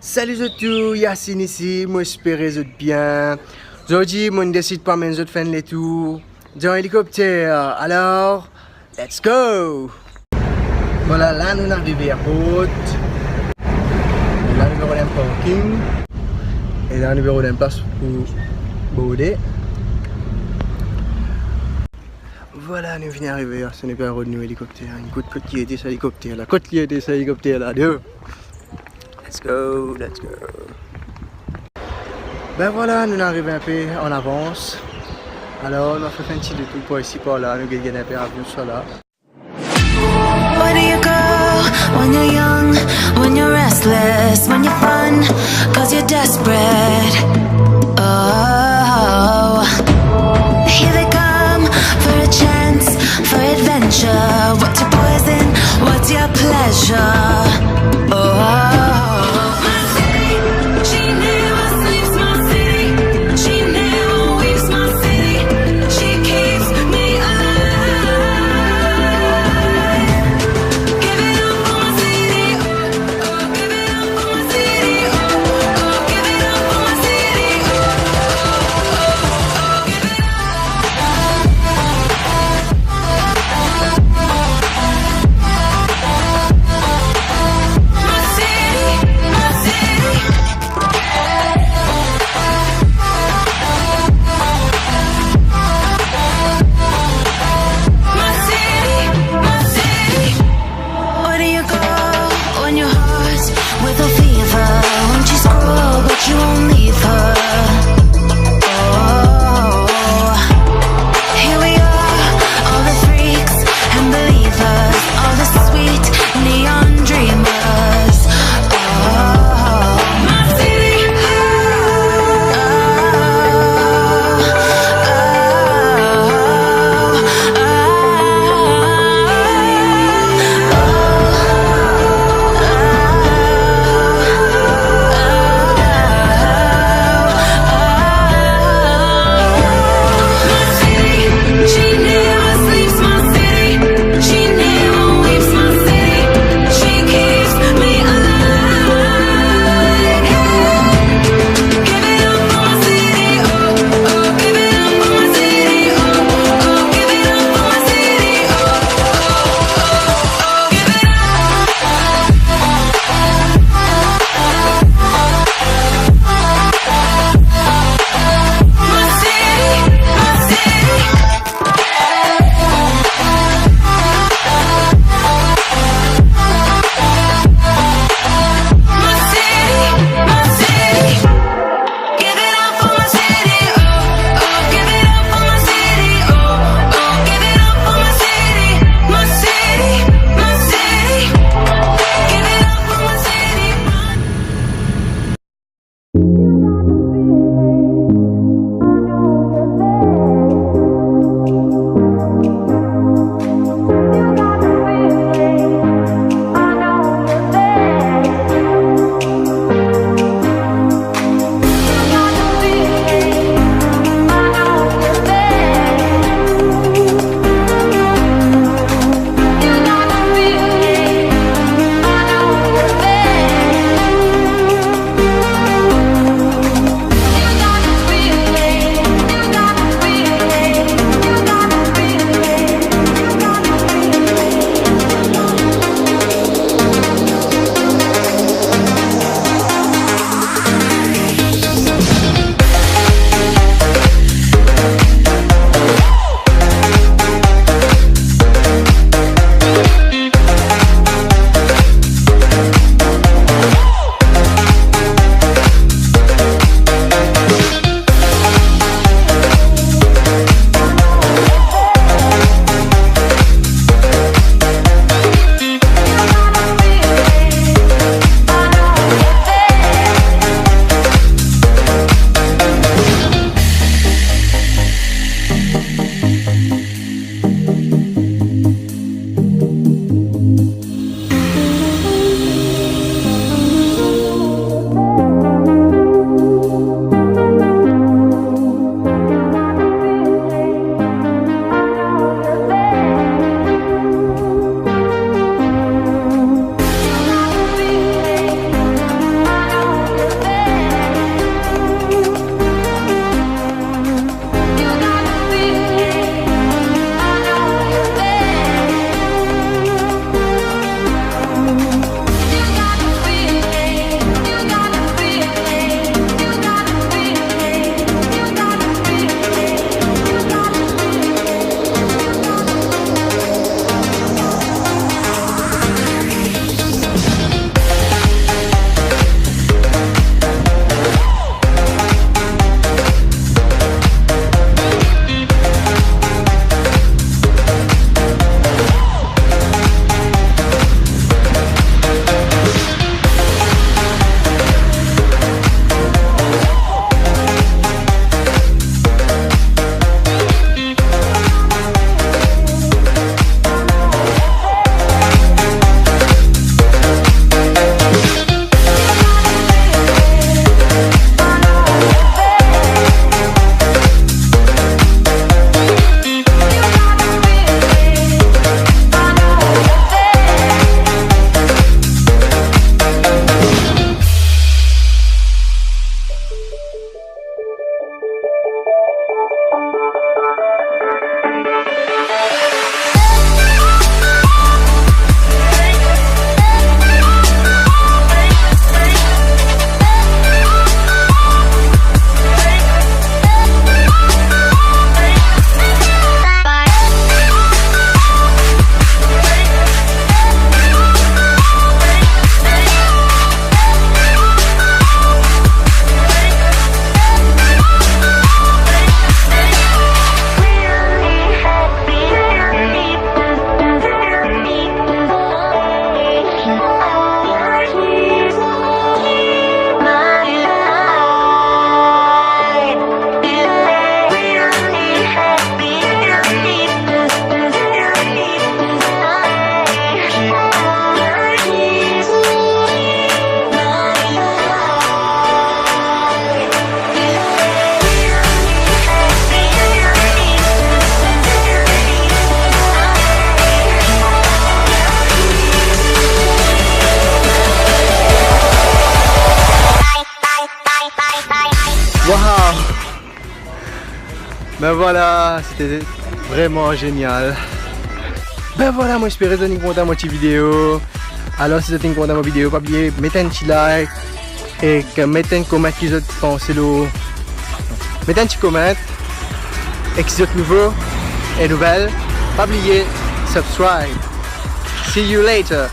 Salut à tous, Yacine ici, moi j'espère que vous êtes bien. Aujourd'hui, moi je décide pas de faire les tours dans hélicoptère. Alors, let's go! Voilà, là nous sommes arrivés à Port. Là nous avons un parking. Et là nous avons une place pour border. Voilà, nous venons d'arriver, ce n'est pas un road nous hélicoptère. Une côte qui était sur l'hélicoptère, la côte qui était sur l'hélicoptère là, deux. Let's go, let's go. Ben voilà, nous arrivons un peu en avance. Alors, on a fait un petit détour pour ici, par là. Nous gagnons un peu avion sur là. Where do you go when you're young, when you're restless, when you're fun, cause you're desperate? Oh, here they come for a chance, for adventure. What's your poison? What's your pleasure? Oh. Ben voilà, c'était vraiment génial. Ben voilà, moi j'espère que vous avez content de ma petite vidéo. Alors si vous êtes content de ma vidéo, pas oublier mettez un petit like et mettez un comment qui vous pensez là. Mettez un petit comment et si vous êtes nouveau et nouvelle, pas oublier subscribe. See you later.